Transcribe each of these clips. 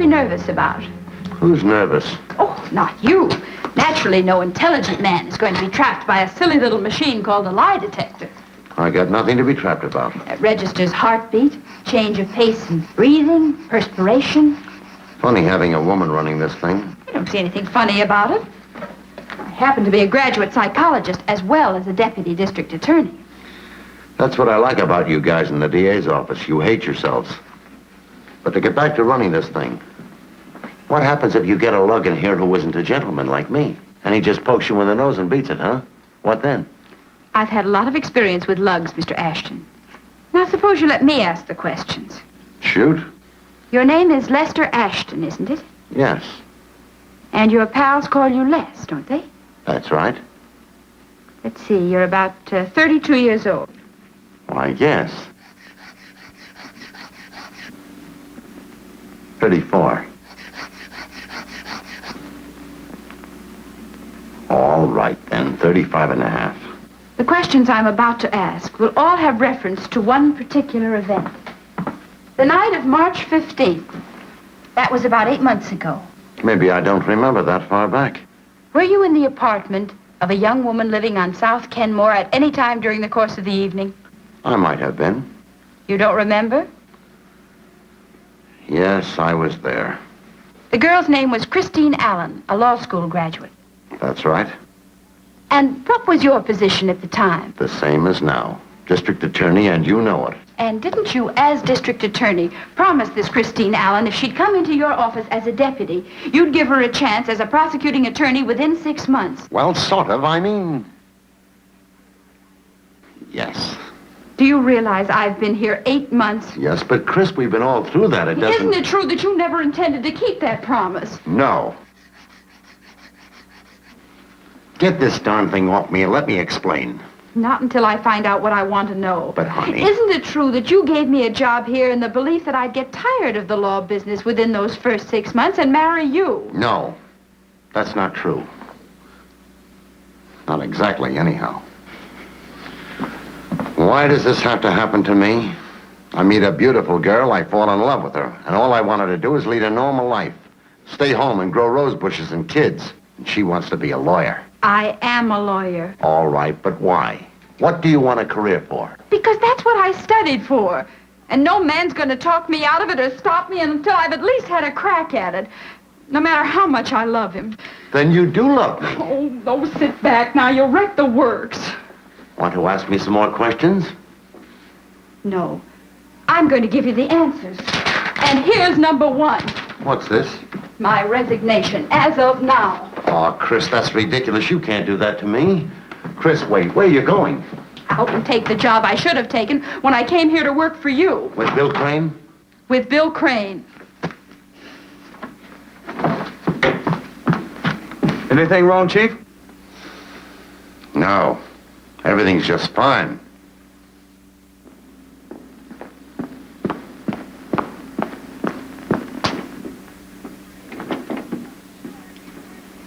be nervous about? Who's nervous? Oh, not you. Naturally, no intelligent man is going to be trapped by a silly little machine called a lie detector. I got nothing to be trapped about. It registers heartbeat, change of pace and breathing, perspiration. Funny having a woman running this thing. I don't see anything funny about it. I happen to be a graduate psychologist as well as a deputy district attorney. That's what I like about you guys in the DA's office. You hate yourselves. But to get back to running this thing, what happens if you get a lug in here who isn't a gentleman like me? And he just pokes you in the nose and beats it, huh? What then? I've had a lot of experience with lugs, Mr. Ashton. Now, suppose you let me ask the questions. Shoot. Your name is Lester Ashton, isn't it? Yes. And your pals call you Les, don't they? That's right. Let's see, you're about 32 years old. Why, yes. 34. All right, then. 35 and a half. The questions I'm about to ask will all have reference to one particular event. The night of March 15th. That was about 8 months ago. Maybe I don't remember that far back. Were you in the apartment of a young woman living on South Kenmore at any time during the course of the evening? I might have been. You don't remember? Yes, I was there. The girl's name was Christine Allen, a law school graduate. That's right. And what was your position at the time? The same as now. District attorney, and you know it. And didn't you, as district attorney, promise this Christine Allen if she'd come into your office as a deputy, you'd give her a chance as a prosecuting attorney within 6 months? Well, sort of. I mean... Yes. Do you realize I've been here 8 months? Yes, but Chris, we've been all through that. It doesn't... Isn't it true that you never intended to keep that promise? No. Get this darn thing off me and let me explain. Not until I find out what I want to know. But, honey... Isn't it true that you gave me a job here in the belief that I'd get tired of the law business within those first 6 months and marry you? No. That's not true. Not exactly, anyhow. Why does this have to happen to me? I meet a beautiful girl, I fall in love with her, and all I want her to do is lead a normal life. Stay home and grow rose bushes and kids. And she wants to be a lawyer. I am a lawyer. All right, but why? What do you want a career for? Because that's what I studied for. And no man's going to talk me out of it or stop me until I've at least had a crack at it. No matter how much I love him. Then you do love me. Oh, sit back now. You'll wreck the works. Want to ask me some more questions? No. I'm going to give you the answers. And here's number 1. What's this? My resignation, as of now. Oh, Chris, that's ridiculous. You can't do that to me. Chris, wait. Where are you going? Out and take the job I should have taken when I came here to work for you. With Bill Crane? With Bill Crane. Anything wrong, Chief? No. Everything's just fine.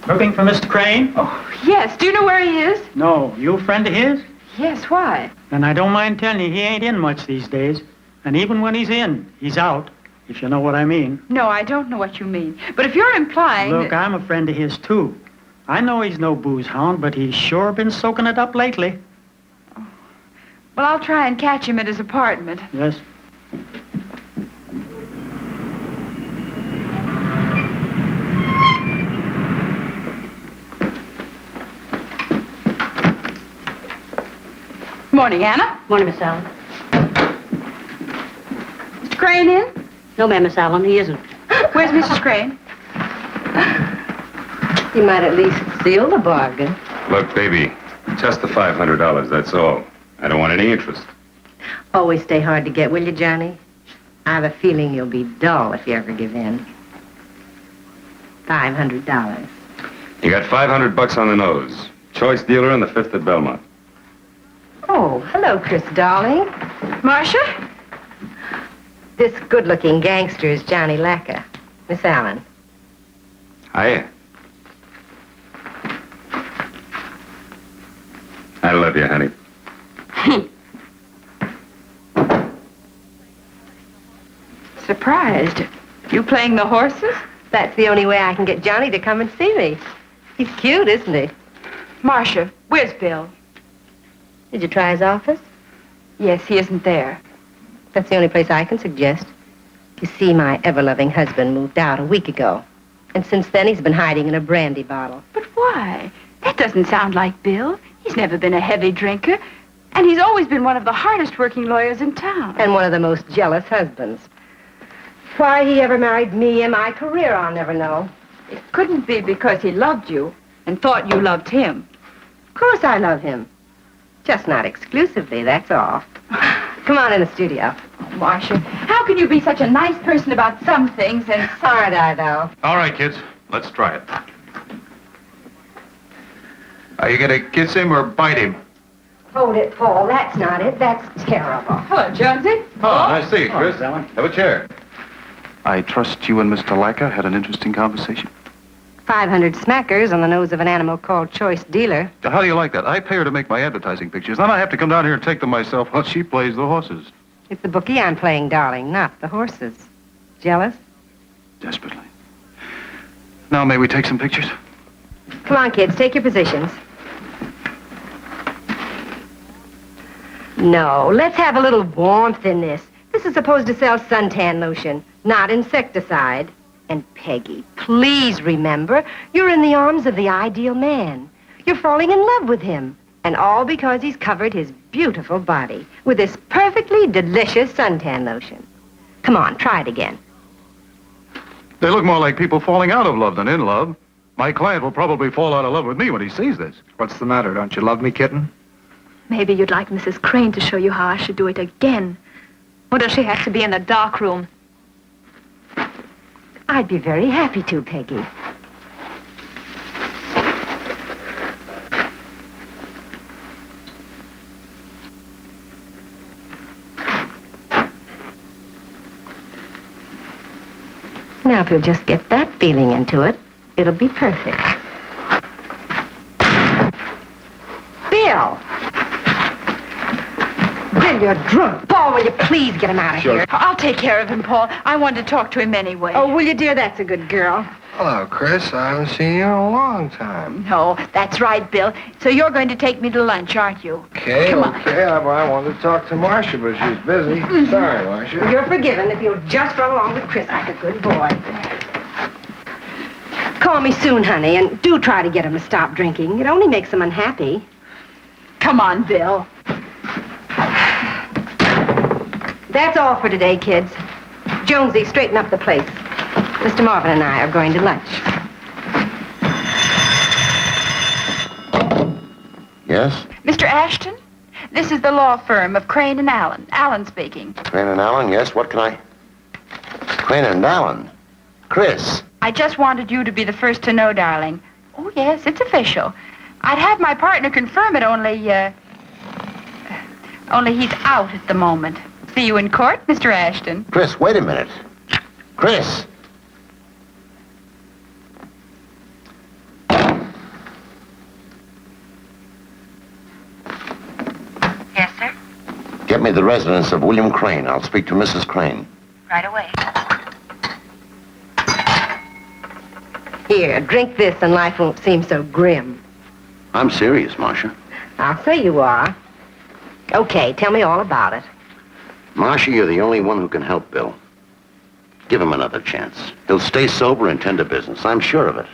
Looking for Mr. Crane? Oh, yes. Do you know where he is? No. You a friend of his? Yes, why? Then I don't mind telling you he ain't in much these days. And even when he's in, he's out, if you know what I mean. No, I don't know what you mean. But if you're implying... Look, I'm a friend of his, too. I know he's no booze hound, but he's sure been soaking it up lately. Well, I'll try and catch him at his apartment. Yes. Morning, Anna. Morning, Miss Allen. Mr. Crane in? No, ma'am, Miss Allen, he isn't. Where's Mrs. Crane? You might at least seal the bargain. Look, baby, just the $500, that's all. I don't want any interest. Always stay hard to get, will you, Johnny? I have a feeling you'll be dull if you ever give in. $500. You got $500 on the nose. Choice dealer on the 5th at Belmont. Oh, hello, Chris, darling. Marsha? This good-looking gangster is Johnny Lacka. Miss Allen. Hiya. I love you, honey. Surprised. You playing the horses? That's the only way I can get Johnny to come and see me. He's cute, isn't he? Marsha, where's Bill? Did you try his office? Yes, he isn't there. That's the only place I can suggest. You see, my ever-loving husband moved out a week ago. And since then, he's been hiding in a brandy bottle. But why? That doesn't sound like Bill. He's never been a heavy drinker. And he's always been one of the hardest working lawyers in town. And one of the most jealous husbands. Why he ever married me and my career, I'll never know. It couldn't be because he loved you and thought you loved him. Of course I love him. Just not exclusively, that's all. Come on in the studio. Oh, Marsha, how can you be such a nice person about some things and some... Aren't I, though? All right, kids. Let's try it. Are you gonna kiss him or bite him? Hold it, Paul. That's not it. That's terrible. Hello, Jonesy. Oh, nice to see you, Chris. Ellen. Have a chair. I trust you and Mr. Lacka had an interesting conversation. 500 smackers on the nose of an animal called choice dealer. How do you like that? I pay her to make my advertising pictures, then I have to come down here and take them myself while she plays the horses. It's the bookie I'm playing, darling, not the horses. Jealous? Desperately. Now, may we take some pictures? Come on, kids, take your positions. No, let's have a little warmth in this. This is supposed to sell suntan lotion, not insecticide. And Peggy, please remember, you're in the arms of the ideal man. You're falling in love with him. And all because he's covered his beautiful body with this perfectly delicious suntan lotion. Come on, try it again. They look more like people falling out of love than in love. My client will probably fall out of love with me when he sees this. What's the matter? Don't you love me, kitten? Maybe you'd like Mrs. Crane to show you how I should do it again. Or does she have to be in the dark room? I'd be very happy to, Peggy. Now, if you'll just get that feeling into it, it'll be perfect. Bill! Bill, you're drunk. Paul, will you please get him out of here? I'll take care of him, Paul. I wanted to talk to him anyway. Oh, will you, dear? That's a good girl. Hello, Chris. I haven't seen you in a long time. No, that's right, Bill. So you're going to take me to lunch, aren't you? Okay, Come on. okay. I wanted to talk to Marsha, but she's busy. Sorry, Marsha. You're forgiven if you'll just run along with Chris like a good boy. Call me soon, honey, and do try to get him to stop drinking. It only makes him unhappy. Come on, Bill. That's all for today, kids. Jonesy, straighten up the place. Mr. Marvin and I are going to lunch. Yes? Mr. Ashton, this is the law firm of Crane and Allen. Allen speaking. Crane and Allen, yes? What can I... Crane and Allen? Chris. I just wanted you to be the first to know, darling. Oh, yes, it's official. I'd have my partner confirm it, only he's out at the moment. See you in court, Mr. Ashton. Chris, wait a minute. Chris. Yes, sir? Get me the residence of William Crane. I'll speak to Mrs. Crane. Right away. Here, drink this and life won't seem so grim. I'm serious, Marsha. I'll say you are. Okay, tell me all about it. Marsha, you're the only one who can help Bill. Give him another chance. He'll stay sober and tend to business. I'm sure of it.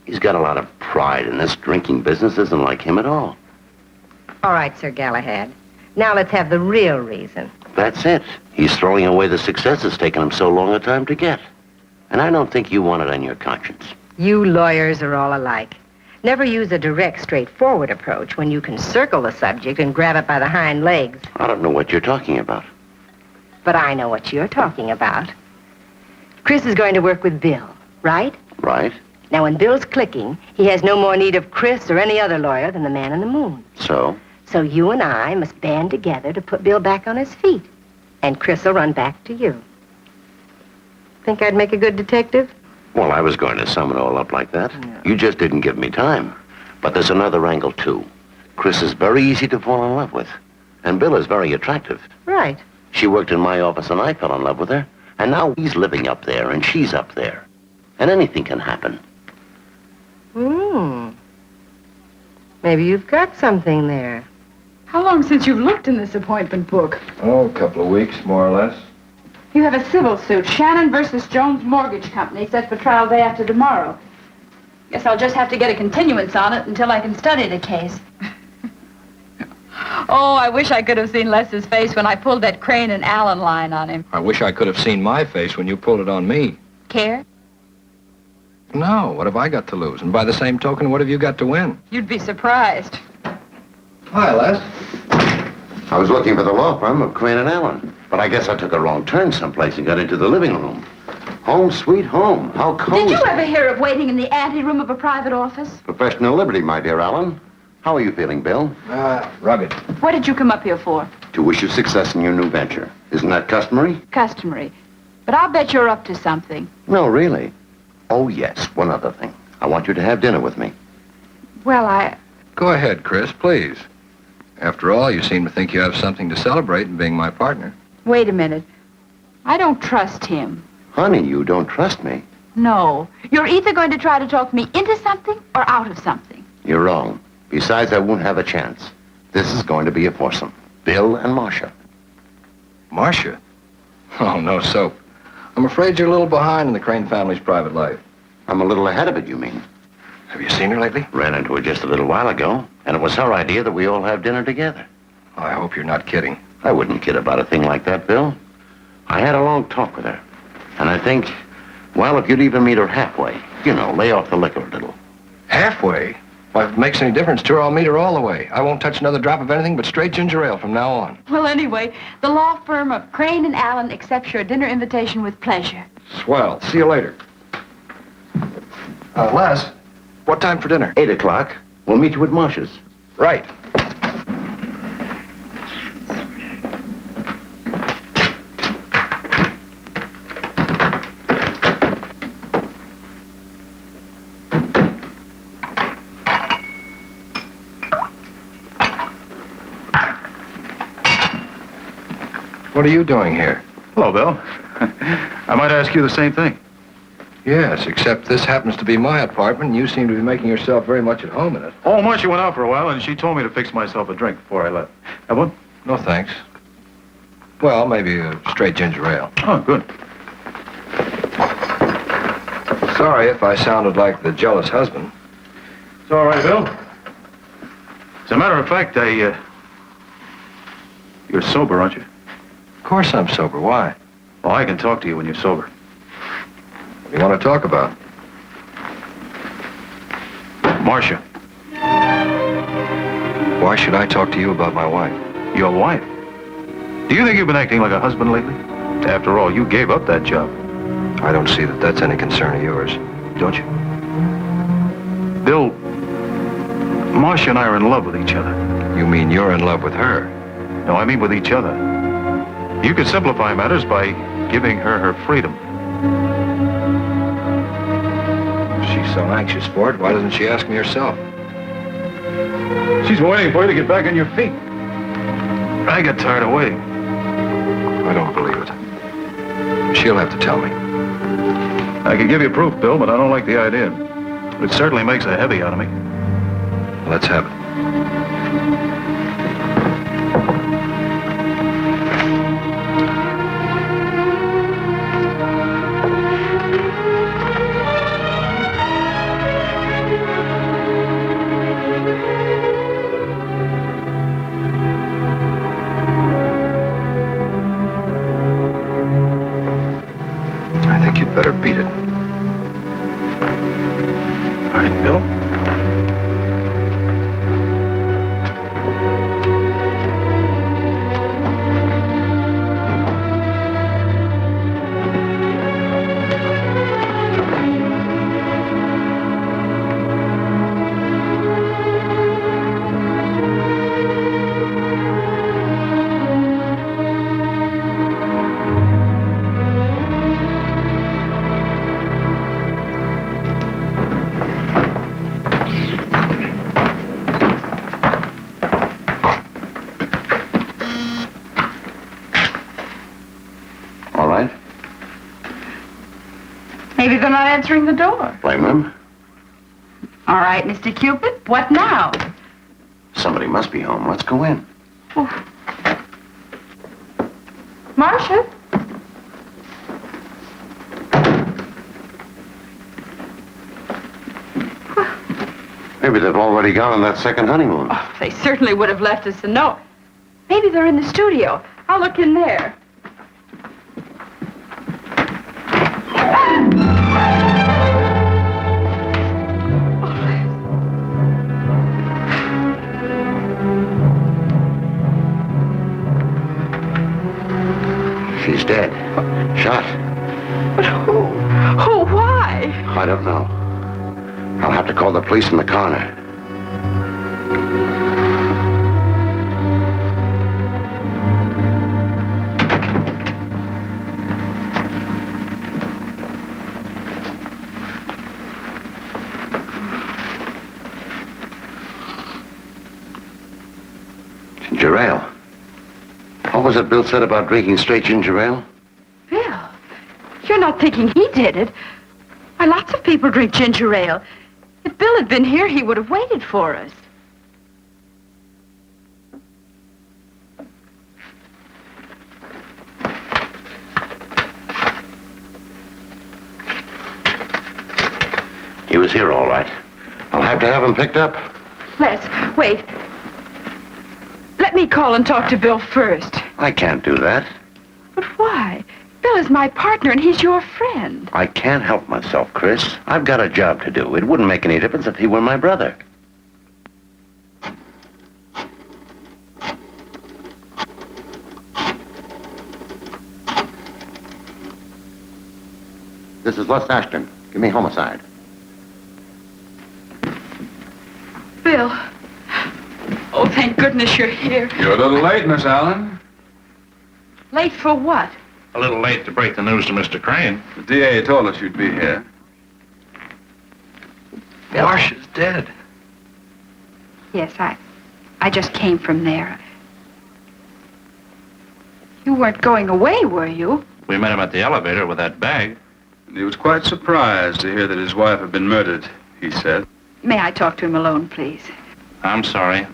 He's got a lot of pride, and this drinking business isn't like him at all. All right, Sir Galahad. Now let's have the real reason. That's it. He's throwing away the success it's taken him so long a time to get. And I don't think you want it on your conscience. You lawyers are all alike. Never use a direct, straightforward approach when you can circle the subject and grab it by the hind legs. I don't know what you're talking about. But I know what you're talking about. Chris is going to work with Bill, right? Right? Now, when Bill's clicking, he has no more need of Chris or any other lawyer than the man in the moon. So? So you and I must band together to put Bill back on his feet. And Chris will run back to you. Think I'd make a good detective? Well, I was going to sum it all up like that. No. You just didn't give me time. But there's another angle, too. Chris is very easy to fall in love with. And Bill is very attractive. Right. She worked in my office and I fell in love with her. And now he's living up there and she's up there. And anything can happen. Maybe you've got something there. How long since you've looked in this appointment book? Oh, a couple of weeks, more or less. You have a civil suit, Shannon versus Jones Mortgage Company, set for trial day after tomorrow. Guess I'll just have to get a continuance on it until I can study the case. Oh, I wish I could have seen Les's face when I pulled that Crane and Allen line on him. I wish I could have seen my face when you pulled it on me. Care? No, what have I got to lose? And by the same token, what have you got to win? You'd be surprised. Hi, Les. I was looking for the law firm of Crane and Allen. But I guess I took a wrong turn someplace and got into the living room. Home sweet home. How cozy. Did you ever hear of waiting in the anteroom of a private office? Professional liberty, my dear Allen. How are you feeling, Bill? Rugged. What did you come up here for? To wish you success in your new venture. Isn't that customary? Customary. But I'll bet you're up to something. No, really. Oh, yes, one other thing. I want you to have dinner with me. Well, Go ahead, Chris, please. After all, you seem to think you have something to celebrate in being my partner. Wait a minute. I don't trust him. Honey, you don't trust me. No. You're either going to try to talk me into something or out of something. You're wrong. Besides, I won't have a chance. This is going to be a foursome. Bill and Marsha. Marsha? Oh, no soap. I'm afraid you're a little behind in the Crane family's private life. I'm a little ahead of it, you mean? Have you seen her lately? Ran into her just a little while ago, and it was her idea that we all have dinner together. I hope you're not kidding. I wouldn't kid about a thing like that, Bill. I had a long talk with her, and I think, well, if you'd even meet her halfway, you know, lay off the liquor a little. Halfway? Well, if it makes any difference to her, I'll meet her all the way. I won't touch another drop of anything but straight ginger ale from now on. Well, anyway, the law firm of Crane and Allen accepts your dinner invitation with pleasure. Swell. See you later. Les, what time for dinner? 8 o'clock. We'll meet you at Marsha's. Right. What are you doing here? Hello, Bill. I might ask you the same thing. Yes, except this happens to be my apartment, and you seem to be making yourself very much at home in it. Oh, Marsha went out for a while, and she told me to fix myself a drink before I left. Have one? No, thanks. Well, maybe a straight ginger ale. Oh, good. Sorry if I sounded like the jealous husband. It's all right, Bill. As a matter of fact, you're sober, aren't you? Of course I'm sober. Why? Well, I can talk to you when you're sober. What do you want to talk about? Marsha. Why should I talk to you about my wife? Your wife? Do you think you've been acting like a husband lately? After all, you gave up that job. I don't see that that's any concern of yours. Don't you? Bill, Marsha and I are in love with each other. You mean you're in love with her? No, I mean with each other. You could simplify matters by giving her her freedom. If she's so anxious for it, why doesn't she ask me herself? She's waiting for you to get back on your feet. I got tired of waiting. I don't believe it. She'll have to tell me. I could give you proof, Bill, but I don't like the idea. It certainly makes a heavy out of me. Let's have it. I think you'd better beat it. All right, Bill. Maybe they're not answering the door. Blame them. All right, Mr. Cupid, what now? Somebody must be home. Let's go in. Oh. Marsha? Maybe they've already gone on that second honeymoon. Oh, they certainly would have left us a note. Maybe they're in the studio. I'll look in there. She's dead. Shot. But who? Who? Why? I don't know. I'll have to call the police and the coroner. Ginger ale. What was it Bill said about drinking straight ginger ale? Bill, you're not thinking he did it. Why, lots of people drink ginger ale. If Bill had been here, he would have waited for us. He was here, all right. I'll have to have him picked up. Les, wait. Let me call and talk to Bill first. I can't do that. But why? Bill is my partner and he's your friend. I can't help myself, Chris. I've got a job to do. It wouldn't make any difference if he were my brother. This is Les Ashton. Give me homicide. Bill. Oh, thank goodness you're here. You're a little late, Miss Allen. Late for what? A little late to break the news to Mr. Crane. The DA told us you'd be here. Marsha's dead. Yes, I just came from there. You weren't going away, were you? We met him at the elevator with that bag. And he was quite surprised to hear that his wife had been murdered, he said. May I talk to him alone, please? I'm sorry.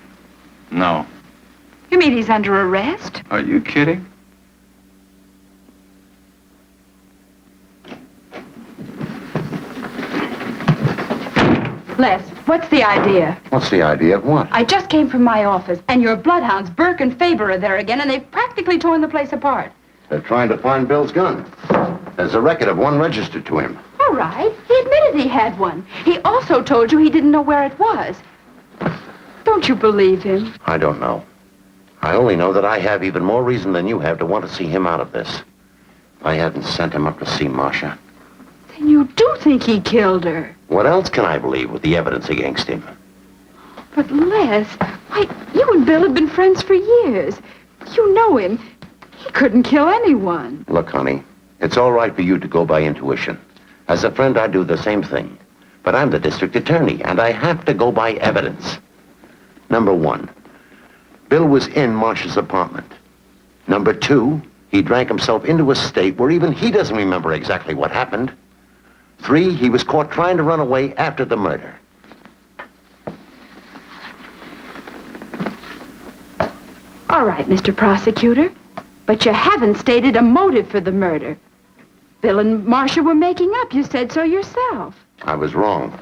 No. You mean he's under arrest? Are you kidding? Les, what's the idea? What's the idea of what? I just came from my office, and your bloodhounds, Burke and Faber, are there again, and they've practically torn the place apart. They're trying to find Bill's gun. There's a record of one registered to him. All right. He admitted he had one. He also told you he didn't know where it was. Don't you believe him? I don't know. I only know that I have even more reason than you have to want to see him out of this. If I hadn't sent him up to see Marsha. Then you do think he killed her. What else can I believe with the evidence against him? But Les, why, you and Bill have been friends for years. You know him. He couldn't kill anyone. Look, honey, it's all right for you to go by intuition. As a friend, I do the same thing. But I'm the district attorney, and I have to go by evidence. Number one, Bill was in Marsha's apartment. Number two, he drank himself into a state where even he doesn't remember exactly what happened. Three, he was caught trying to run away after the murder. All right, Mr. Prosecutor. But you haven't stated a motive for the murder. Bill and Marsha were making up. You said so yourself. I was wrong.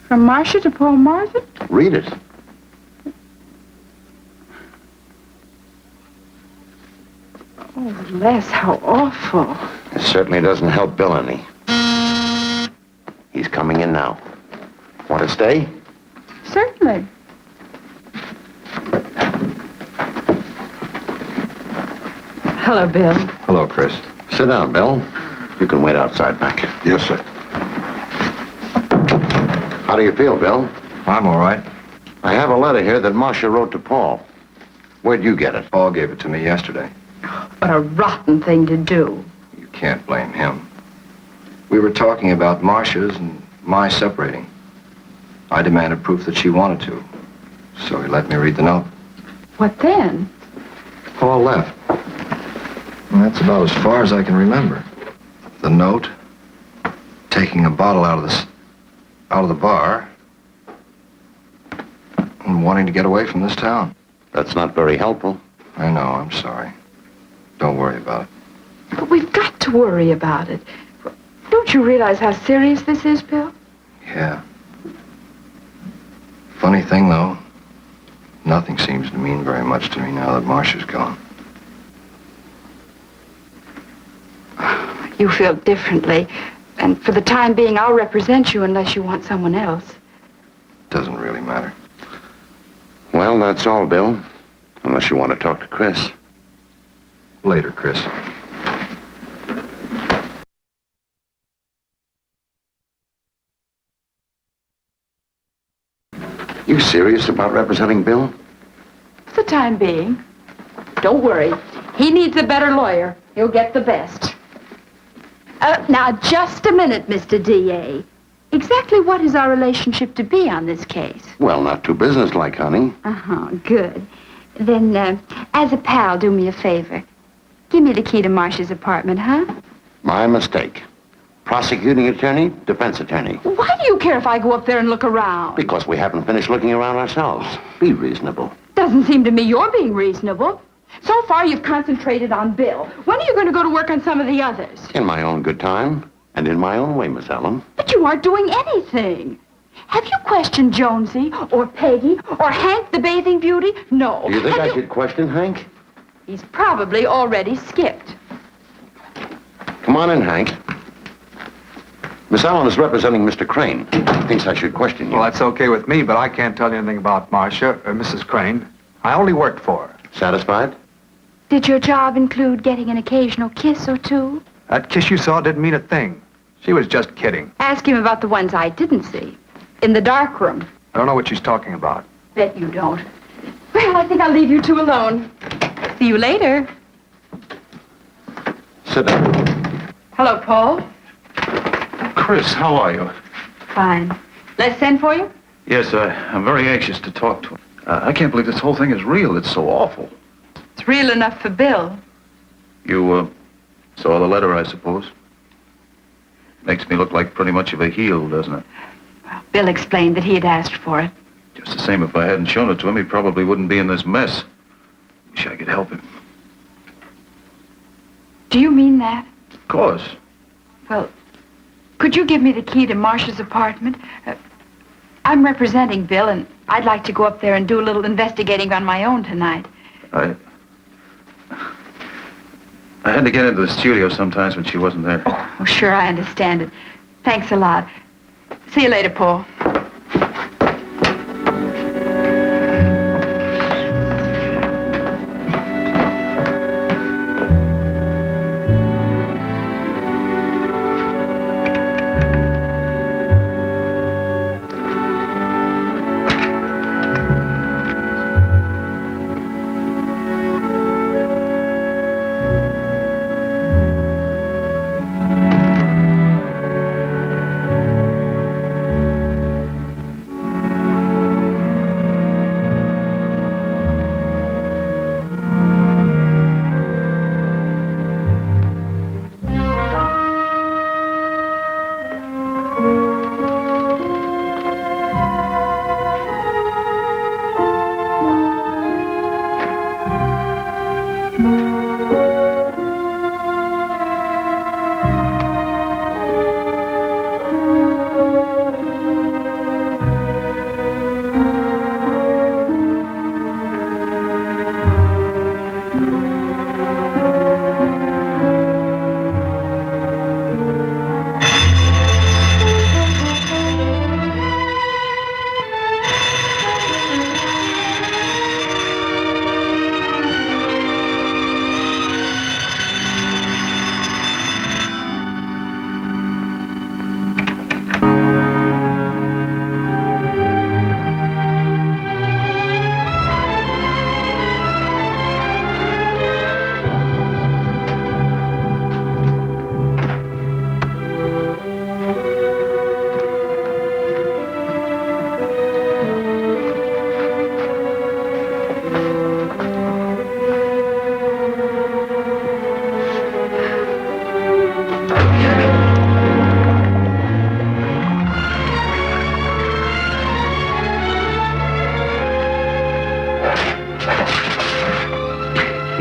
From Marsha to Paul Marvin? Read it. Oh, Les, how awful. It certainly doesn't help Bill any. He's coming in now. Want to stay? Certainly. Hello, Bill. Hello, Chris. Sit down, Bill. You can wait outside back. Yes, sir. How do you feel, Bill? I'm all right. I have a letter here that Marsha wrote to Paul. Where'd you get it? Paul gave it to me yesterday. What a rotten thing to do. You can't blame him. We were talking about Marsha's and my separating. I demanded proof that she wanted to. So he let me read the note. What then? Paul left. And that's about as far as I can remember. The note, taking a bottle out of the bar, and wanting to get away from this town. That's not very helpful. I know, I'm sorry. Don't worry about it. But we've got to worry about it. Don't you realize how serious this is, Bill? Yeah. Funny thing, though, nothing seems to mean very much to me now that Marsha's gone. You feel differently. And for the time being, I'll represent you unless you want someone else. Doesn't really matter. Well, that's all, Bill. Unless you want to talk to Chris. Later, Chris. You serious about representing Bill? For the time being. Don't worry. He needs a better lawyer. He'll get the best. Now, just a minute, Mr. D.A. Exactly what is our relationship to be on this case? Well, not too businesslike, honey. Uh-huh, good. Then, as a pal, do me a favor. Give me the key to Marsha's apartment, huh? My mistake. Prosecuting attorney, defense attorney. Why do you care if I go up there and look around? Because we haven't finished looking around ourselves. Be reasonable. Doesn't seem to me you're being reasonable. So far, you've concentrated on Bill. When are you going to go to work on some of the others? In my own good time, and in my own way, Miss Ellen. But you aren't doing anything. Have you questioned Jonesy, or Peggy, or Hank, the bathing beauty? No. Do you think I should question Hank? He's probably already skipped. Come on in, Hank. Miss Allen is representing Mr. Crane. He thinks I should question you. Well, that's okay with me, but I can't tell you anything about Marsha or Mrs. Crane. I only worked for her. Satisfied? Did your job include getting an occasional kiss or two? That kiss you saw didn't mean a thing. She was just kidding. Ask him about the ones I didn't see. In the dark room. I don't know what she's talking about. Bet you don't. Well, I think I'll leave you two alone. See you later. Sit down. Hello, Paul. Chris, how are you? Fine. Let's send for you? Yes, I'm very anxious to talk to him. I can't believe this whole thing is real. It's so awful. It's real enough for Bill. You, saw the letter, I suppose? Makes me look like pretty much of a heel, doesn't it? Well, Bill explained that he had asked for it. Just the same, if I hadn't shown it to him, he probably wouldn't be in this mess. Wish I could help him. Do you mean that? Of course. Well, could you give me the key to Marsha's apartment? I'm representing Bill, and I'd like to go up there and do a little investigating on my own tonight. I had to get into the studio sometimes when she wasn't there. Oh, sure, I understand it. Thanks a lot. See you later, Paul.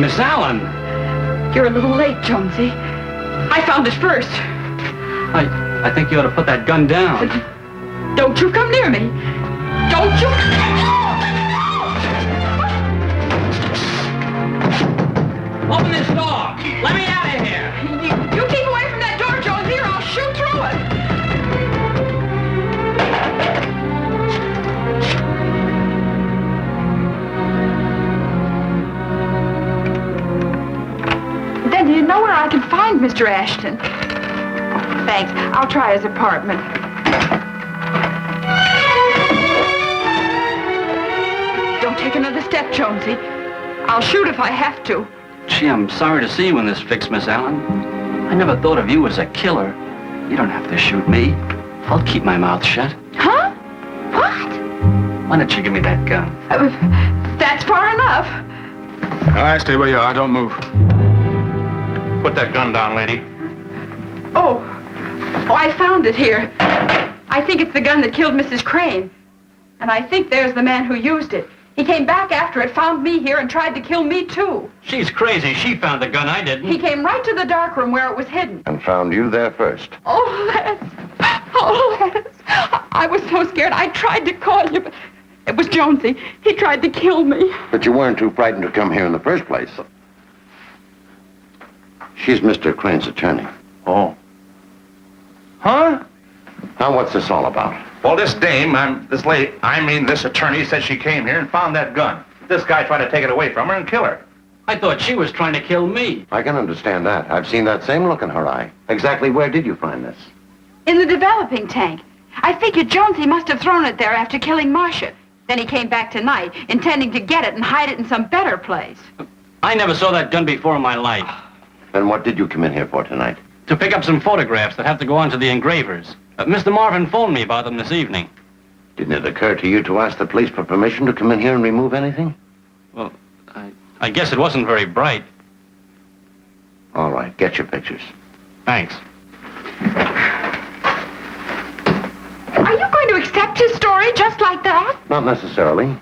Miss Allen! You're a little late, Jonesy. I found it first. I think you ought to put that gun down. Don't you come near me. Don't you... Open this door! Let me out of here! You keep away from that door, Jonesy, or I'll shoot through it. Then do you know where I can find Mr. Ashton? Thanks. I'll try his apartment. Don't take another step, Jonesy. I'll shoot if I have to. Gee, I'm sorry to see you in this fix, Miss Allen. I never thought of you as a killer. You don't have to shoot me. I'll keep my mouth shut. Huh? What? Why don't you give me that gun? That's far enough. All right, stay where you are. Don't move. Put that gun down, lady. Oh, I found it here. I think it's the gun that killed Mrs. Crane. And I think there's the man who used it. He came back after it, found me here, and tried to kill me, too. She's crazy. She found the gun. I didn't. He came right to the dark room where it was hidden. And found you there first. Oh, Les. Oh, Les. I was so scared. I tried to call you, but it was Jonesy. He tried to kill me. But you weren't too frightened to come here in the first place. She's Mr. Crane's attorney. Oh. Huh? Now, what's this all about? Well, this attorney said she came here and found that gun. This guy tried to take it away from her and kill her. I thought she was trying to kill me. I can understand that. I've seen that same look in her eye. Exactly where did you find this? In the developing tank. I figured Jonesy must have thrown it there after killing Marsha. Then he came back tonight, intending to get it and hide it in some better place. I never saw that gun before in my life. Then what did you come in here for tonight? To pick up some photographs that have to go on to the engravers. Mr. Marvin phoned me about them this evening. Didn't it occur to you to ask the police for permission to come in here and remove anything? Well, I guess it wasn't very bright. All right, get your pictures. Thanks. Are you going to accept his story just like that? Not necessarily.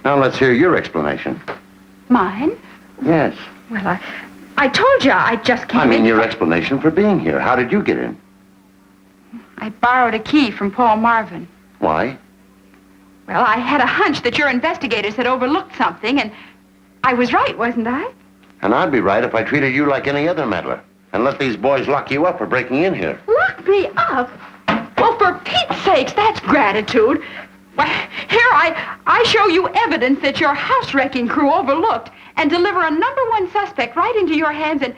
Now let's hear your explanation. Mine? Yes. Well, I told you I just came in. I mean your explanation for being here. How did you get in? I borrowed a key from Paul Marvin. Why? Well, I had a hunch that your investigators had overlooked something, and I was right, wasn't I? And I'd be right if I treated you like any other meddler and let these boys lock you up for breaking in here. Lock me up? Well, for Pete's sakes, that's gratitude. Well, here I show you evidence that your house-wrecking crew overlooked and deliver a #1 suspect right into your hands, and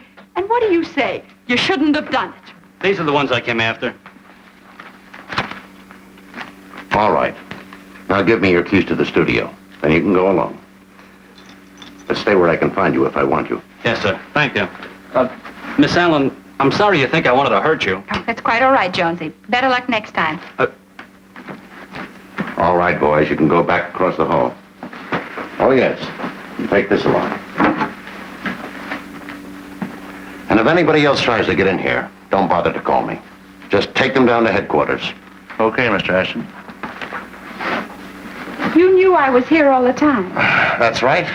what do you say? You shouldn't have done it. These are the ones I came after. All right. Now give me your keys to the studio. Then you can go along. But stay where I can find you if I want you. Yes, sir. Thank you. Miss Allen, I'm sorry you think I wanted to hurt you. Oh, that's quite all right, Jonesy. Better luck next time. All right, boys. You can go back across the hall. Oh, yes. Take this along. And if anybody else tries to get in here, don't bother to call me. Just take them down to headquarters. Okay, Mr. Ashton. You knew I was here all the time. That's right.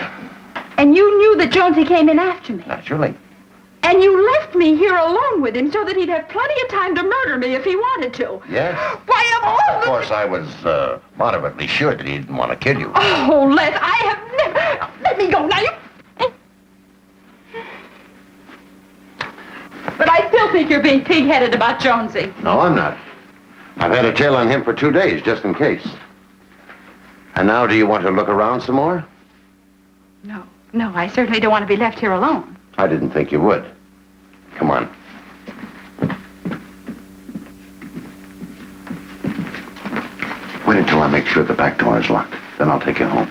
And you knew that Jonesy came in after me. Naturally. And you left me here alone with him so that he'd have plenty of time to murder me if he wanted to. Yes. Why, of all Of course, I was moderately sure that he didn't want to kill you. Oh, Les, I have never... Let me go now. But I still think you're being pig-headed about Jonesy. No, I'm not. I've had a tail on him for 2 days, just in case. And now, do you want to look around some more? No, I certainly don't want to be left here alone. I didn't think you would. Come on. Wait until I make sure the back door is locked. Then I'll take you home.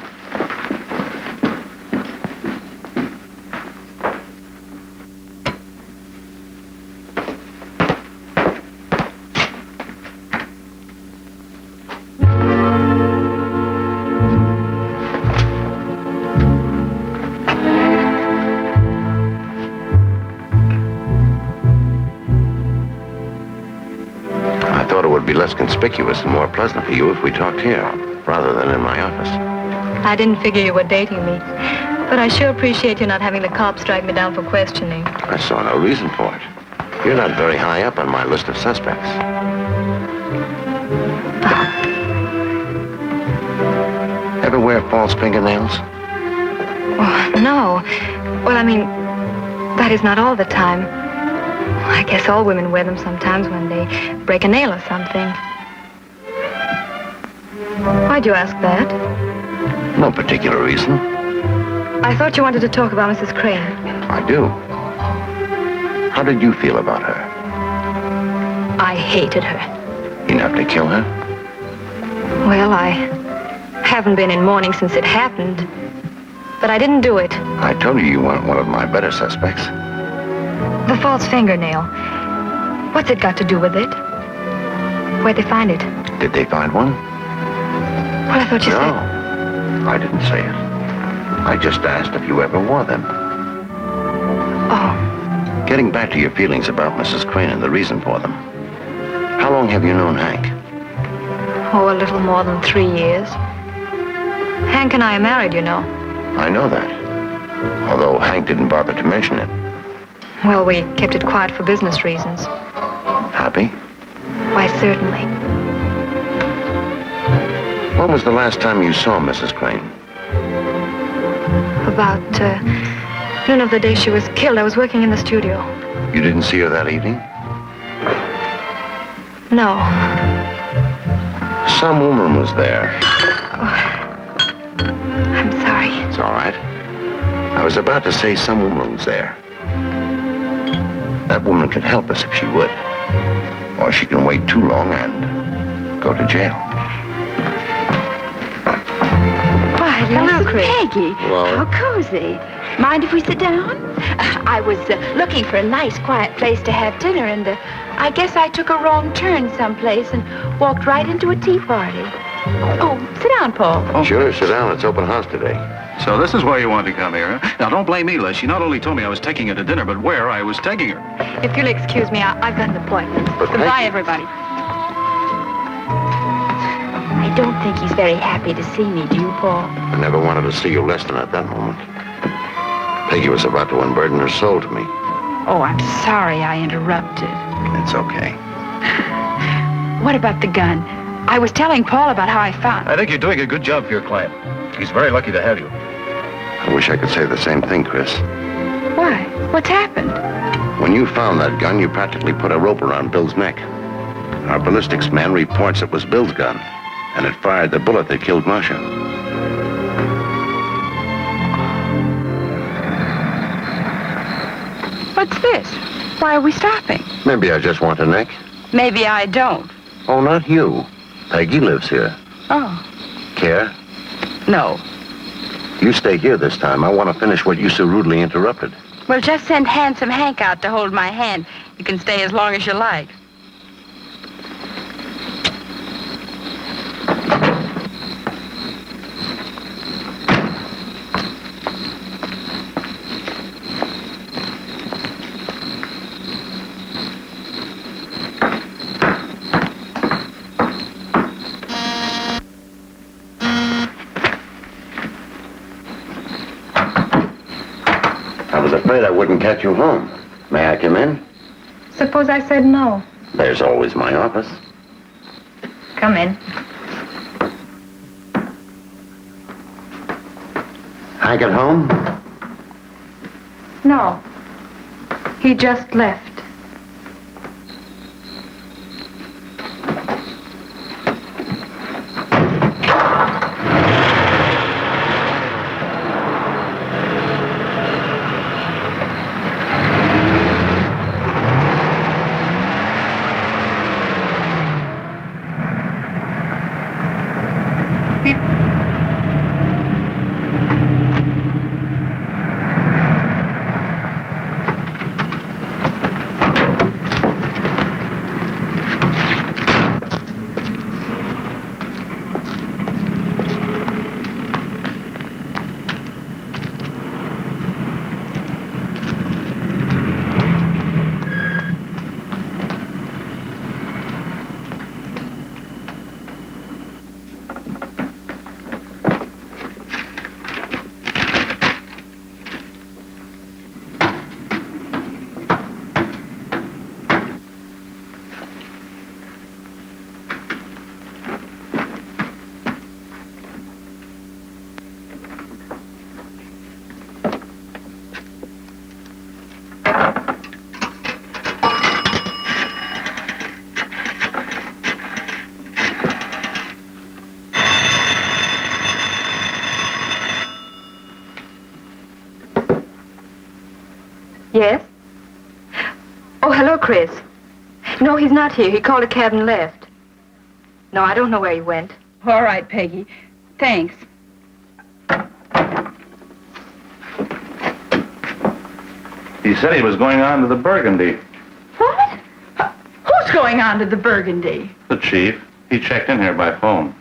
Less conspicuous and more pleasant for you if we talked here, rather than in my office. I didn't figure you were dating me. But I sure appreciate you not having the cops drag me down for questioning. I saw no reason for it. You're not very high up on my list of suspects. Ever wear false fingernails? Oh, no. Well, I mean, that is not all the time. I guess all women wear them sometimes when they break a nail or something. Why'd you ask that? No particular reason. I thought you wanted to talk about Mrs. Crane. I do. How did you feel about her? I hated her. Enough to kill her? Well, I haven't been in mourning since it happened. But I didn't do it. I told you weren't one of my better suspects. The false fingernail. What's it got to do with it? Where'd they find it? Did they find one? Well, I thought you said... No, I didn't say it. I just asked if you ever wore them. Oh. Getting back to your feelings about Mrs. Crane and the reason for them. How long have you known Hank? Oh, a little more than 3 years. Hank and I are married, you know. I know that. Although Hank didn't bother to mention it. Well, we kept it quiet for business reasons. Happy? Why, certainly. When was the last time you saw Mrs. Crane? About noon of the day she was killed. I was working in the studio. You didn't see her that evening? No. Some woman was there. I'm sorry. It's all right. I was about to say some woman was there. That woman could help us if she would. Or she can wait too long and go to jail. Why, hello, Peggy. Hello. How cozy. Mind if we sit down? I was looking for a nice, quiet place to have dinner, and I guess I took a wrong turn someplace and walked right into a tea party. Oh, sit down, Paul. Oh. Sure, sit down. It's open house today. So this is why you wanted to come here, huh? Now, don't blame me, Liz. She not only told me I was taking her to dinner, but where I was taking her. If you'll excuse me, I've got an appointment. But Goodbye, everybody. I don't think he's very happy to see me, do you, Paul? I never wanted to see you less than at that moment. Peggy was about to unburden her soul to me. Oh, I'm sorry I interrupted. It's okay. What about the gun? I was telling Paul about how I found... I think you're doing a good job for your client. He's very lucky to have you. I wish I could say the same thing, Chris. Why? What's happened? When you found that gun, you practically put a rope around Bill's neck. Our ballistics man reports it was Bill's gun, and it fired the bullet that killed Marsha. What's this? Why are we stopping? Maybe I just want a neck. Maybe I don't. Oh, not you. Peggy lives here. Oh, Care? no. You stay here this time. I want to finish what you so rudely interrupted. Well, just send Handsome Hank out to hold my hand. You can stay as long as you like. I wouldn't catch you home. May I come in? Suppose I said no. There's always my office. Come in. Hank at home? No. He just left. Yes? Oh, hello, Chris. No, he's not here. He called a cab and left. No, I don't know where he went. All right, Peggy. Thanks. He said he was going on to the Burgundy. What? Who's going on to the Burgundy? The chief. He checked in here by phone.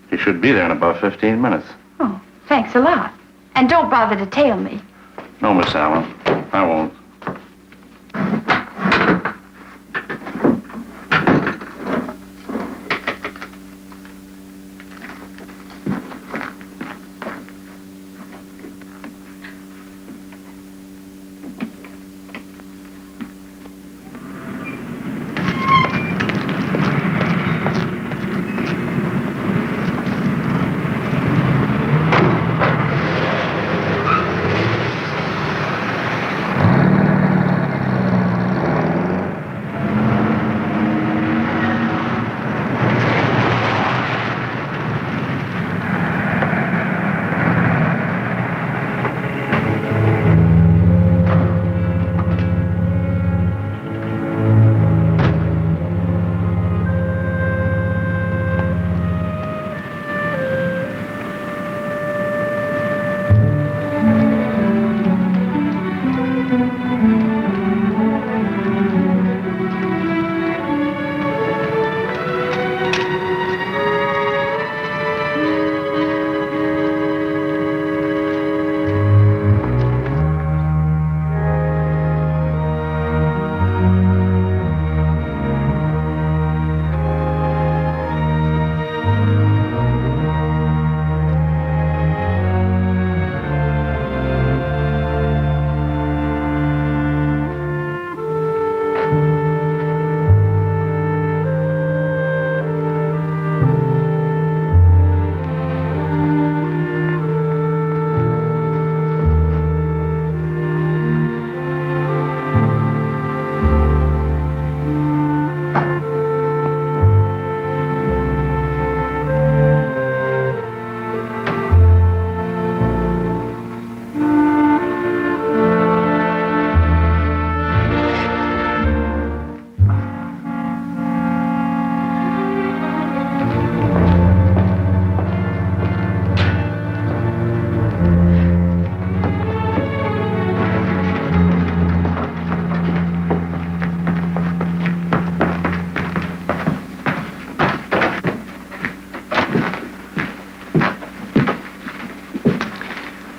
He should be there in about 15 minutes. Oh, thanks a lot. And don't bother to tail me. No, Miss Allen. I won't.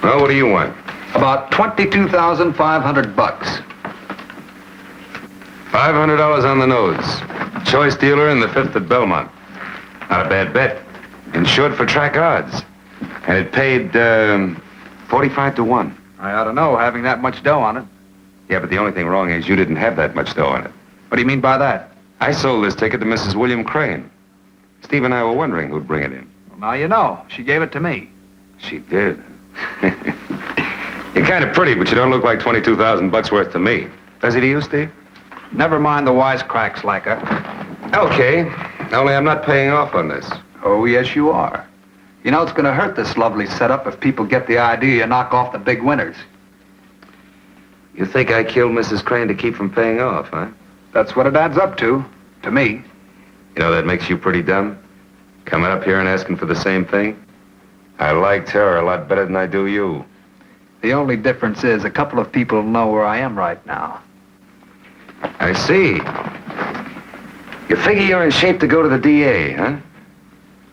Well, what do you want? About $22,500 bucks. $500 on the nose. Choice dealer in the 5th at Belmont. Not a bad bet. Insured for track odds. And it paid, 45 to 1. I ought to know, having that much dough on it. Yeah, but the only thing wrong is you didn't have that much dough on it. What do you mean by that? I sold this ticket to Mrs. William Crane. Steve and I were wondering who'd bring it in. Well, now you know. She gave it to me. She did. You're kind of pretty, but you don't look like 22,000 bucks worth to me. Does he to you, Steve? Never mind the wisecracks, Lacka. Okay. Only I'm not paying off on this. Oh, yes, you are. You know, it's going to hurt this lovely setup if people get the idea you knock off the big winners. You think I killed Mrs. Crane to keep from paying off, huh? That's what it adds up to me. You know, that makes you pretty dumb. Coming up here and asking for the same thing. I liked her a lot better than I do you. The only difference is a couple of people know where I am right now. I see. You figure you're in shape to go to the DA, huh?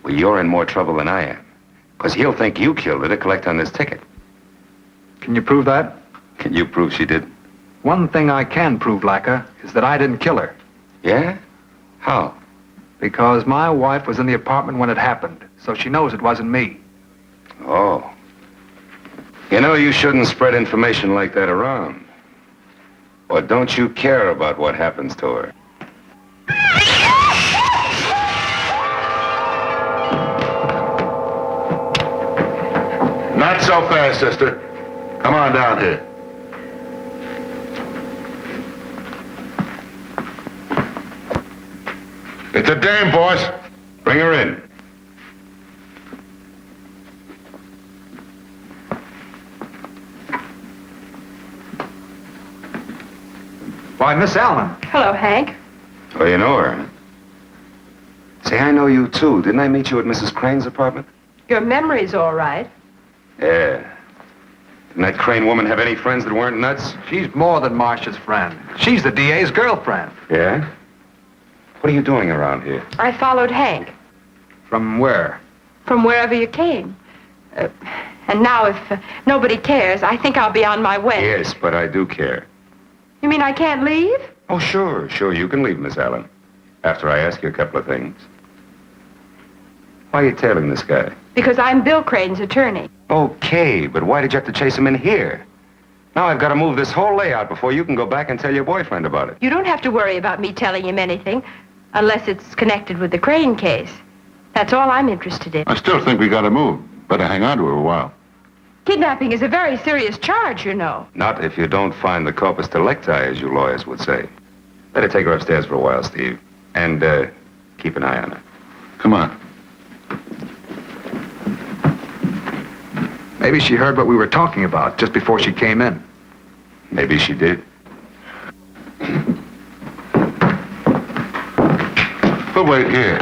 Well, you're in more trouble than I am. Because he'll think you killed her to collect on this ticket. Can you prove that? Can you prove she did? One thing I can prove, Lacka, is that I didn't kill her. Yeah? How? Because my wife was in the apartment when it happened, so she knows it wasn't me. Oh. You know, you shouldn't spread information like that around. Or don't you care about what happens to her? Not so fast, sister. Come on down here. It's a dame, boss. Bring her in. Why, Miss Allen. Hello, Hank. Oh, you know her, huh? Say, I know you, too. Didn't I meet you at Mrs. Crane's apartment? Your memory's all right. Yeah. Didn't that Crane woman have any friends that weren't nuts? She's more than Marsha's friend. She's the DA's girlfriend. Yeah? What are you doing around here? I followed Hank. From where? From wherever you came. And now, if nobody cares, I think I'll be on my way. Yes, but I do care. You mean I can't leave? Oh, sure, you can leave, Miss Allen. After I ask you a couple of things. Why are you tailing this guy? Because I'm Bill Crane's attorney. Okay, but why did you have to chase him in here? Now I've got to move this whole layout before you can go back and tell your boyfriend about it. You don't have to worry about me telling him anything, unless it's connected with the Crane case. That's all I'm interested in. I still think we gotta move. Better hang on to her a while. Kidnapping is a very serious charge, you know. Not if you don't find the corpus delicti, as you lawyers would say. Better take her upstairs for a while, Steve. And, keep an eye on her. Come on. Maybe she heard what we were talking about just before she came in. Maybe she did. We'll wait here.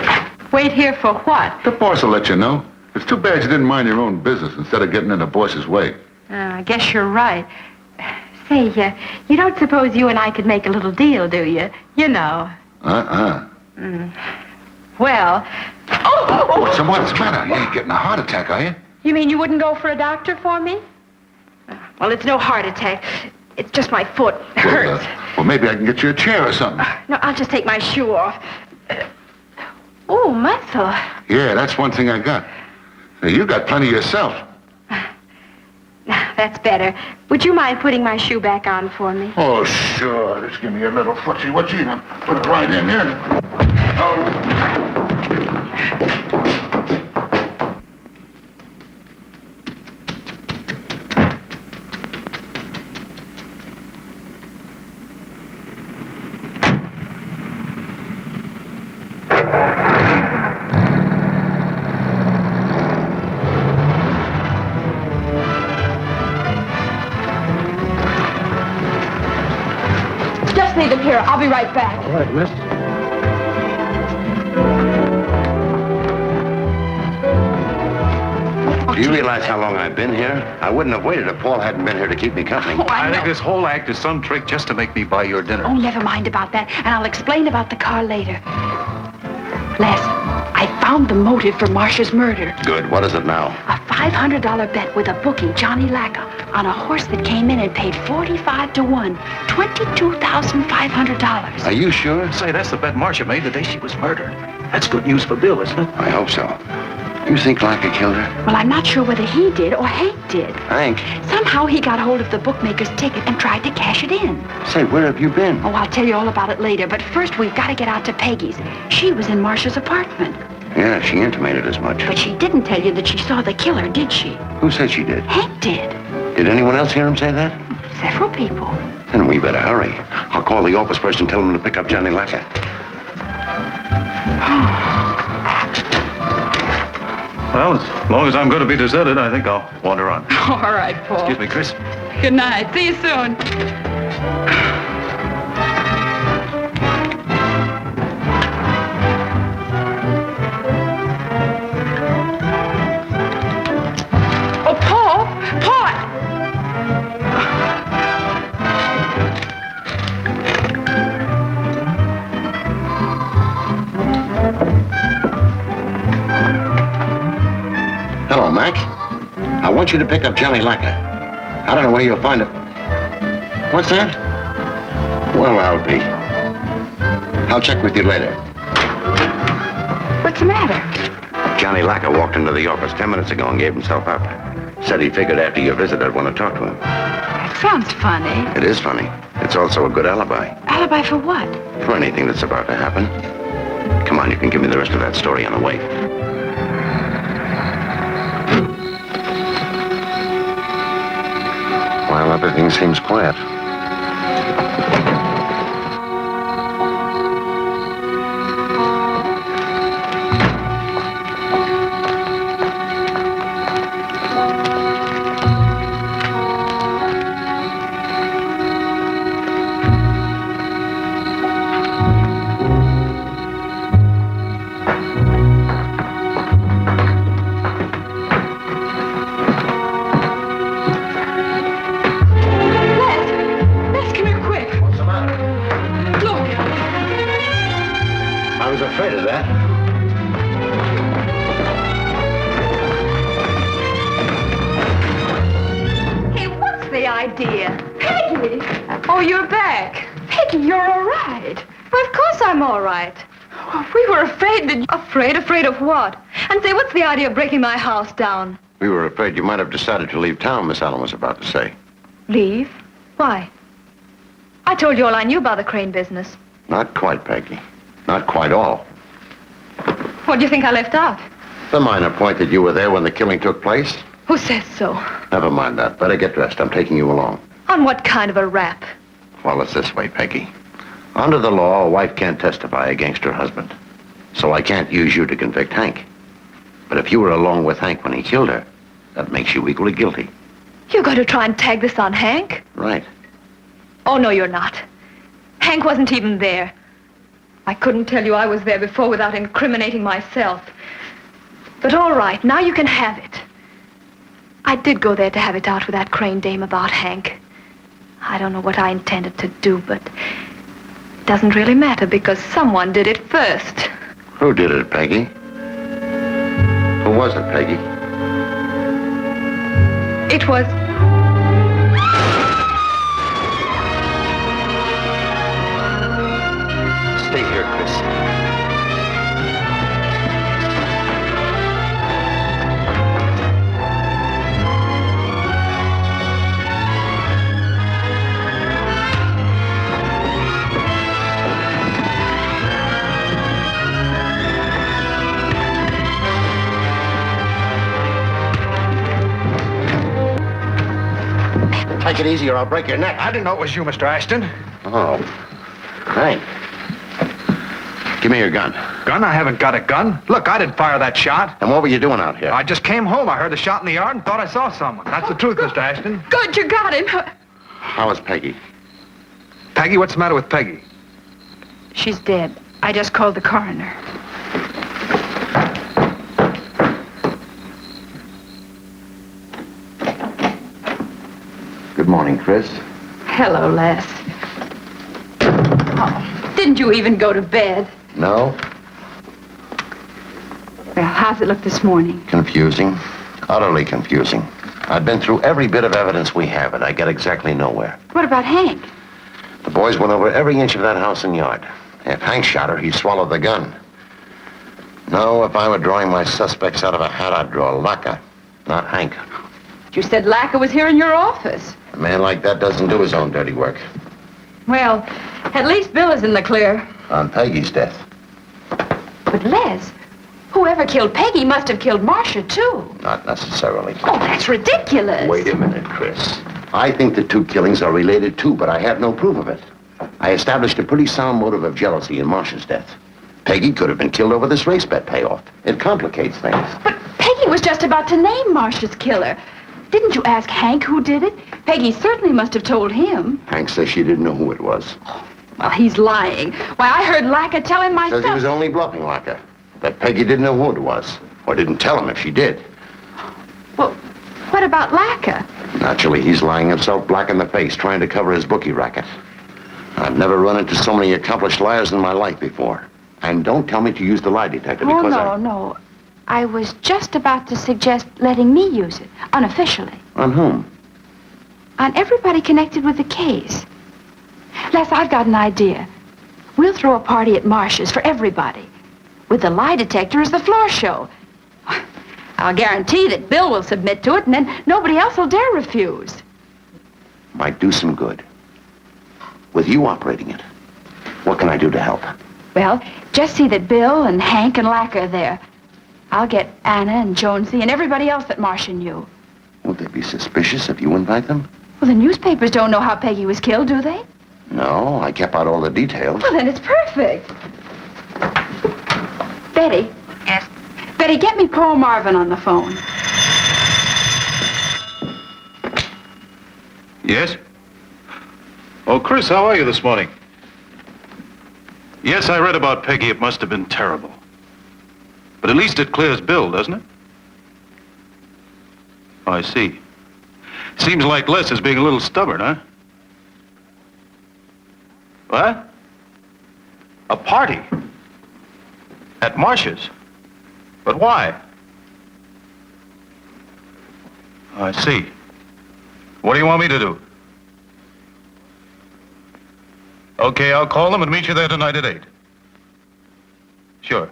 Wait here for what? The boss will let you know. It's too bad you didn't mind your own business instead of getting in the boss's way. I guess you're right. Say, you don't suppose you and I could make a little deal, do you? You know. Well... What's the matter? You ain't getting a heart attack, are you? You mean you wouldn't go for a doctor for me? Well, it's no heart attack. It's just my foot. It hurts. Well, maybe I can get you a chair or something. No, I'll just take my shoe off. Oh, muscle. Yeah, that's one thing I got. You got plenty yourself. That's better. Would you mind putting my shoe back on for me? Oh, sure. Just give me a little footsie. What you know? Put it right in there. Oh. Leave them here. I'll be right back. All right, miss. Do you realize how long I've been here? I wouldn't have waited if Paul hadn't been here to keep me company. Oh, I think this whole act is some trick just to make me buy your dinner. Oh, never mind about that. And I'll explain about the car later. Les, I found the motive for Marsha's murder. Good. What is it now? A $500 bet with a bookie, Johnny Lacka, on a horse that came in and paid 45 to 1. $22,500. Are you sure? Say, that's the bet Marsha made the day she was murdered. That's good news for Bill, isn't it? I hope so. You think Lacka killed her? Well, I'm not sure whether he did or Hank did. Hank? Somehow he got hold of the bookmaker's ticket and tried to cash it in. Say, where have you been? Oh, I'll tell you all about it later, but first we've got to get out to Peggy's. She was in Marsha's apartment. Yeah, she intimated as much. But she didn't tell you that she saw the killer, did she? Who said she did? Hank did. Did anyone else hear him say that? Several people. Then we better hurry. I'll call the office first and tell them to pick up Johnny Lacka. Well, as long as I'm going to be deserted, I think I'll wander on. All right, Paul. Excuse me, Chris. Good night. See you soon. Oh, Paul! Paul! Hello, Mac. I want you to pick up Johnny Lacka. I don't know where you'll find him. What's that? Well, I'll be. I'll check with you later. What's the matter? Johnny Lacka walked into the office 10 minutes ago and gave himself up. Said he figured after your visit I'd want to talk to him. That sounds funny. It is funny. It's also a good alibi. Alibi for what? For anything that's about to happen. Come on, you can give me the rest of that story on the way. Well, everything seems quiet. dear. Peggy! Oh, you're back. Peggy, you're all right. Well, of course I'm all right. We were afraid that... Afraid? Afraid of what? And say, what's the idea of breaking my house down? We were afraid you might have decided to leave town, Miss Allen was about to say. Leave? Why? I told you all I knew about the Crane business. Not quite, Peggy. Not quite all. What do you think I left out? The minor point that you were there when the killing took place. Who says so? Never mind that. Better get dressed. I'm taking you along. On what kind of a rap? Well, it's this way, Peggy. Under the law, a wife can't testify against her husband. So I can't use you to convict Hank. But if you were along with Hank when he killed her, that makes you equally guilty. You're going to try and tag this on Hank? Right. Oh, no, you're not. Hank wasn't even there. I couldn't tell you I was there before without incriminating myself. But all right, now you can have it. I did go there to have it out with that Crane dame about Hank. I don't know what I intended to do, but it doesn't really matter because someone did it first. Who did it, Peggy? Who was it, Peggy? It was... Stay here, Chris. Take it easy or I'll break your neck. I didn't know it was you, Mr. Ashton. Oh. Hank. Give me your gun. Gun? I haven't got a gun. Look, I didn't fire that shot. And what were you doing out here? I just came home. I heard a shot in the yard and thought I saw someone. That's the truth, Mr. Ashton. Good, you got him. How is Peggy? Peggy? What's the matter with Peggy? She's dead. I just called the coroner. Good morning, Chris. Hello, Les. Oh, didn't you even go to bed? No? Well, how's it look this morning? Confusing. Utterly confusing. I've been through every bit of evidence we have, and I get exactly nowhere. What about Hank? The boys went over every inch of that house and yard. If Hank shot her, he'd swallow the gun. No, if I were drawing my suspects out of a hat, I'd draw Lacka, not Hank. You said Lacka was here in your office. A man like that doesn't do his own dirty work. Well, at least Bill is in the clear. On Peggy's death. But Les, whoever killed Peggy must have killed Marsha, too. Not necessarily. Oh, that's ridiculous. Wait a minute, Chris. I think the two killings are related, too, but I have no proof of it. I established a pretty sound motive of jealousy in Marsha's death. Peggy could have been killed over this race bet payoff. It complicates things. But Peggy was just about to name Marsha's killer. Didn't you ask Hank who did it? Peggy certainly must have told him. Hank says she didn't know who it was. Well, he's lying. Why, I heard Lacka tell him myself. Says he was only bluffing Lacka. That Peggy didn't know who it was. Or didn't tell him if she did. Well, what about Lacka? Naturally, he's lying himself black in the face, trying to cover his bookie racket. I've never run into so many accomplished liars in my life before. And don't tell me to use the lie detector because no. I was just about to suggest letting me use it, unofficially. On whom? On everybody connected with the case. Les, I've got an idea. We'll throw a party at Marsha's for everybody. With the lie detector as the floor show. I'll guarantee that Bill will submit to it, and then nobody else will dare refuse. Might do some good. With you operating it, what can I do to help? Well, just see that Bill and Hank and Lacka are there. I'll get Anna and Jonesy and everybody else that Marsha knew. Won't they be suspicious if you invite them? Well, the newspapers don't know how Peggy was killed, do they? No, I kept out all the details. Well, then it's perfect. Betty. Yes? Betty, get me Paul Marvin on the phone. Yes? Oh, Chris, how are you this morning? Yes, I read about Peggy. It must have been terrible. But at least it clears Bill, doesn't it? Oh, I see. Seems like Les is being a little stubborn, huh? What? A party? At Marsha's? But why? Oh, I see. What do you want me to do? Okay, I'll call them and meet you there tonight at 8. Sure.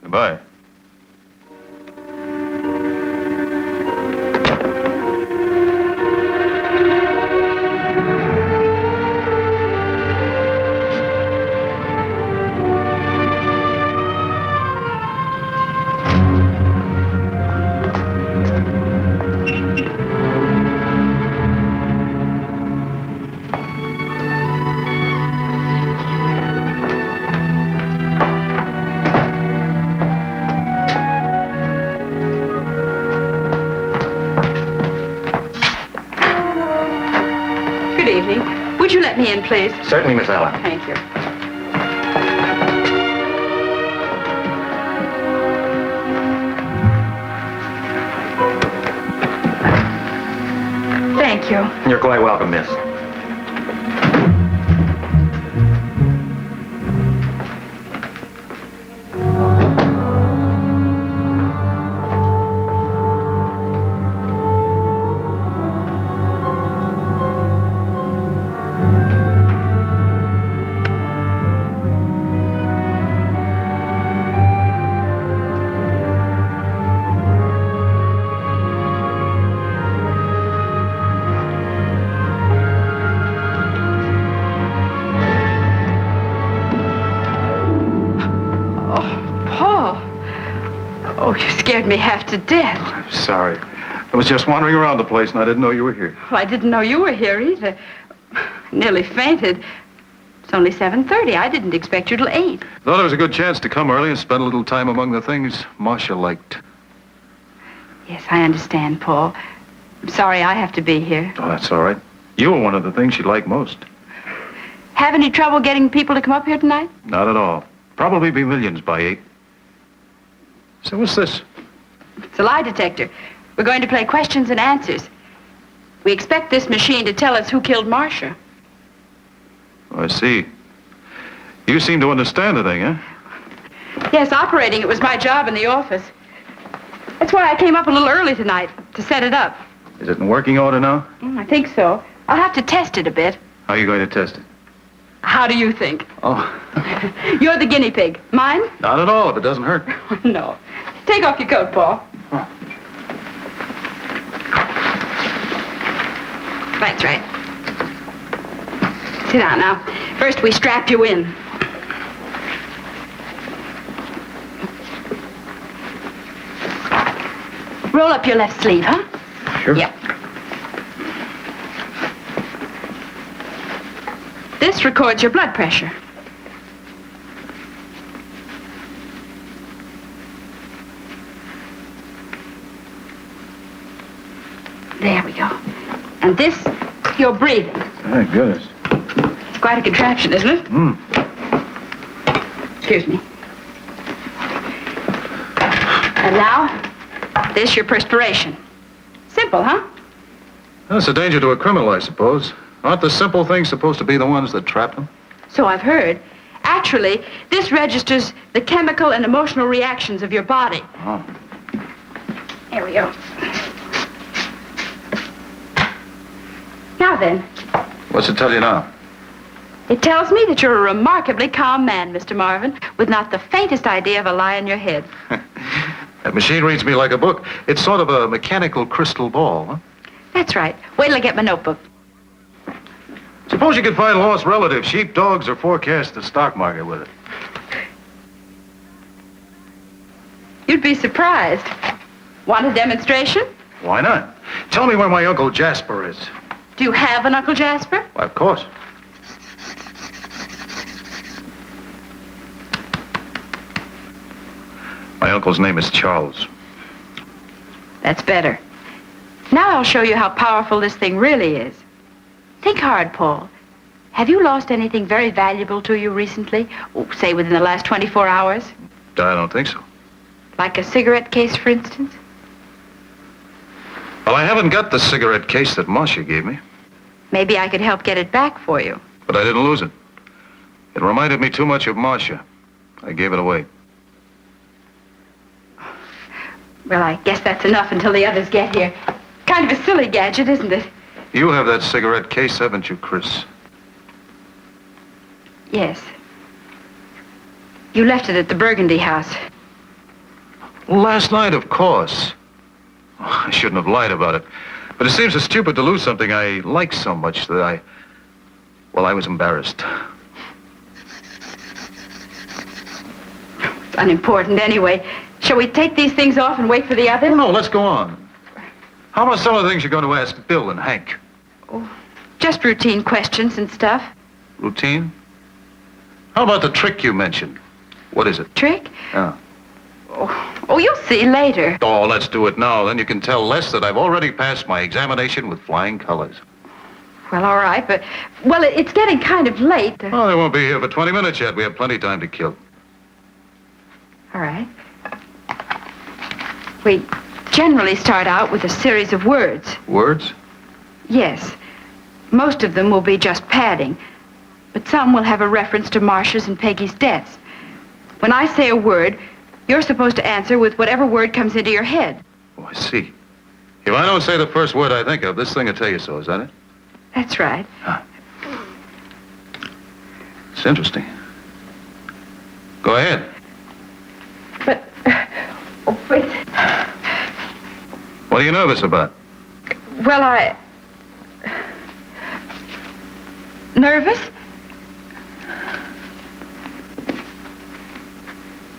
Goodbye. Would you let me in, please? Certainly, Miss Allen. Thank you. Thank you. You're quite welcome, miss. Scared me half to death. I'm sorry. I was just wandering around the place and I didn't know you were here. Well, I didn't know you were here either. Nearly fainted. It's only 7:30. I didn't expect you till 8. Thought it was a good chance to come early and spend a little time among the things Marsha liked. Yes, I understand, Paul. I'm sorry I have to be here. Oh, that's all right. You were one of the things she liked most. Have any trouble getting people to come up here tonight? Not at all. Probably be millions by 8. So what's this? It's a lie detector. We're going to play questions and answers. We expect this machine to tell us who killed Marsha. Oh, I see. You seem to understand the thing, huh? Yes, operating it was my job in the office. That's why I came up a little early tonight, to set it up. Is it in working order now? I think so. I'll have to test it a bit. How are you going to test it? How do you think? Oh. You're the guinea pig. Mine? Not at all, if it doesn't hurt. No. Take off your coat, Paul. Oh. That's right. Sit down now. First, we strap you in. Roll up your left sleeve, huh? Sure. Yep. This records your blood pressure. There we go. And this, your breathing. My goodness. It's quite a contraption, isn't it? Excuse me. And now, this, your perspiration. Simple, huh? That's a danger to a criminal, I suppose. Aren't the simple things supposed to be the ones that trap them? So I've heard. Actually, this registers the chemical and emotional reactions of your body. Oh. Here we go. Now then. What's it tell you now? It tells me that you're a remarkably calm man, Mr. Marvin, with not the faintest idea of a lie in your head. That machine reads me like a book. It's sort of a mechanical crystal ball, huh? That's right. Wait till I get my notebook. Suppose you could find lost relatives, sheep, dogs, or forecast the stock market with it. You'd be surprised. Want a demonstration? Why not? Tell me where my Uncle Jasper is. Do you have an Uncle Jasper? Why, of course. My uncle's name is Charles. That's better. Now I'll show you how powerful this thing really is. Think hard, Paul. Have you lost anything very valuable to you recently? Oh, say within the last 24 hours? I don't think so. Like a cigarette case, for instance? Well, I haven't got the cigarette case that Marsha gave me. Maybe I could help get it back for you. But I didn't lose it. It reminded me too much of Marsha. I gave it away. Well, I guess that's enough until the others get here. Kind of a silly gadget, isn't it? You have that cigarette case, haven't you, Chris? Yes. You left it at the Burgundy house. Last night, of course. I shouldn't have lied about it. But it seems so stupid to lose something I like so much that I was embarrassed. It's unimportant anyway. Shall we take these things off and wait for the others? Oh, no, let's go on. How about some of the things you're going to ask Bill and Hank? Oh, just routine questions and stuff. Routine? How about the trick you mentioned? What is it? Trick? Yeah. Oh, you'll see later. Oh, let's do it now. Then you can tell Les that I've already passed my examination with flying colors. Well, all right, but... Well, it's getting kind of late. Oh, they won't be here for 20 minutes yet. We have plenty of time to kill. All right. We generally start out with a series of words. Words? Yes. Most of them will be just padding. But some will have a reference to Marsha's and Peggy's deaths. When I say a word, you're supposed to answer with whatever word comes into your head. Oh, I see. If I don't say the first word I think of, this thing will tell you so, is that it? That's right. Huh. It's interesting. Go ahead. But... Oh, wait. What are you nervous about? Well, Nervous?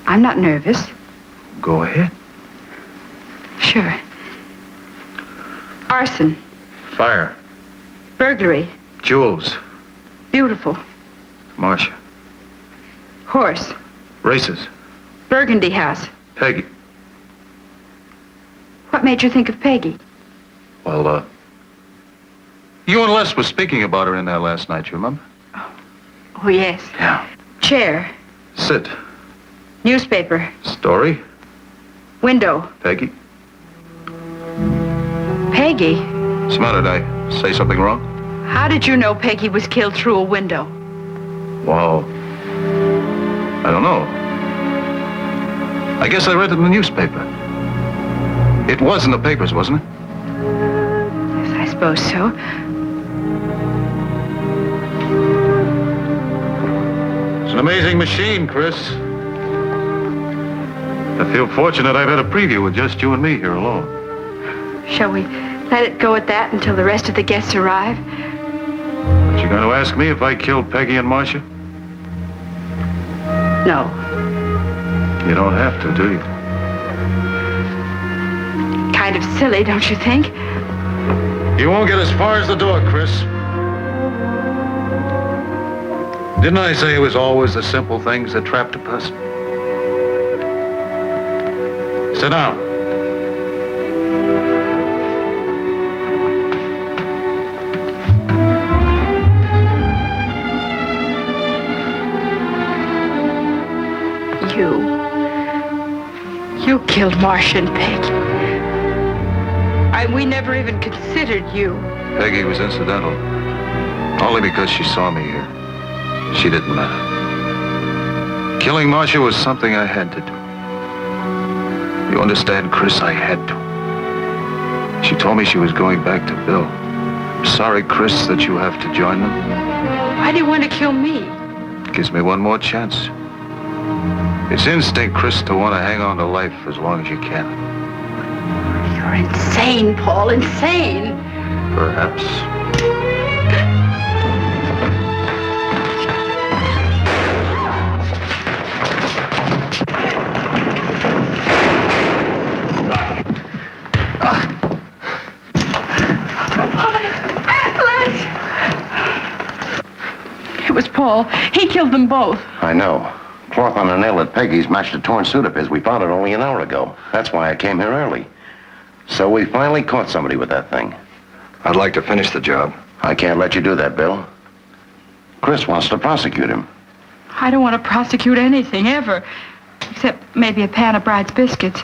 I'm not nervous. Go ahead. Sure. Arson. Fire. Burglary. Jewels. Beautiful. Marsha. Horse. Races. Burgundy house. Peggy. What made you think of Peggy? Well, you and Les were speaking about her in there last night, you remember? Oh, yes. Yeah. Chair. Sit. Newspaper. Story. Window. Peggy. Peggy? What's the matter? Did I say something wrong? How did you know Peggy was killed through a window? Well, I don't know. I guess I read it in the newspaper. It was in the papers, wasn't it? Yes, I suppose so. It's an amazing machine, Chris. I feel fortunate I've had a preview with just you and me here alone. Shall we let it go at that until the rest of the guests arrive? But you're going to ask me if I killed Peggy and Marsha? No. You don't have to, do you? Kind of silly, don't you think? You won't get as far as the door, Chris. Didn't I say it was always the simple things that trapped a person? Sit down. You killed Marsha and Peggy. We never even considered you. Peggy was incidental. Only because she saw me here. She didn't matter. Killing Marsha was something I had to do. You understand, Chris? I had to. She told me she was going back to Bill. I'm sorry, Chris, that you have to join them. Why do you want to kill me? It gives me one more chance. It's instinct, Chris, to want to hang on to life as long as you can. You're insane, Paul, insane. Perhaps. It was Paul. He killed them both. I know. Cloth on the nail at Peggy's matched a torn suit of his. We found it only an hour ago. That's why I came here early. So we finally caught somebody with that thing. I'd like to finish the job. I can't let you do that, Bill. Chris wants to prosecute him. I don't want to prosecute anything, ever. Except maybe a pan of Bride's biscuits.